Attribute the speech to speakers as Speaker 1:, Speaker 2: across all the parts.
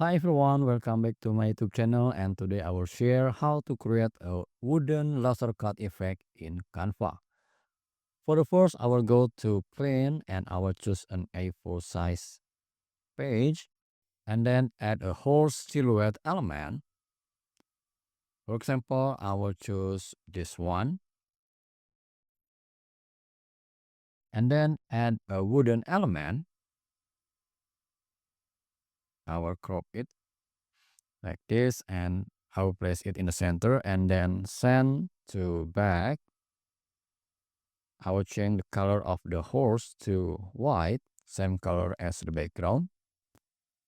Speaker 1: Hi everyone, welcome back to my YouTube channel, and today I will share how to create a wooden laser cut effect in Canva. For the first, I will go to plane and I will choose an A4 size page and then add a horse silhouette element. For example, I will choose this one and then add a wooden element. I will crop it like this and I will place it in the center and then send to back. I will change the color of the horse to white, same color as the background.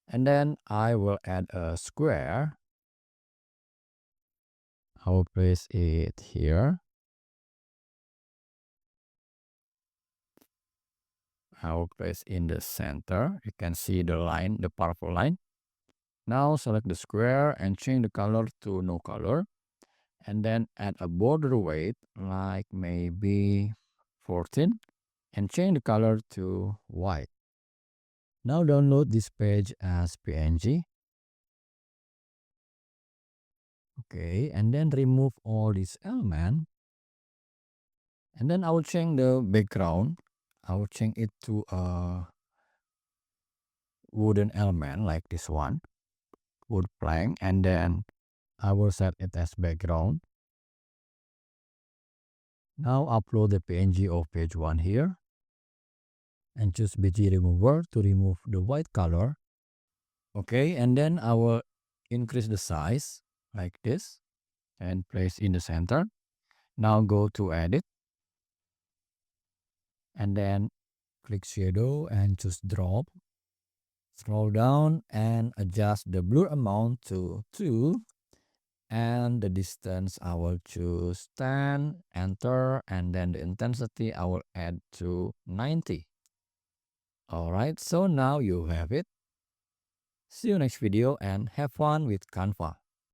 Speaker 1: And then I will add a square. I will place it here. I will place in the center. You can see the line, the purple line. Now select the square and change the color to no color. And then add a border weight like maybe 14 and change the color to white. Now download this page as PNG. Okay, and then remove all these elements. And then I will change the background. I will change it to a wooden element like this one, wood plank. And then I will set it as background. Now upload the PNG of page 1 here. And choose BG remover to remove the white color. Okay, and then I will increase the size like this and place in the center. Now go to edit. And then click shadow and choose drop. Scroll down and adjust the blur amount to 2. And the distance I will choose 10, enter, and then the intensity I will add to 90. Alright, so now you have it. See you next video and have fun with Canva.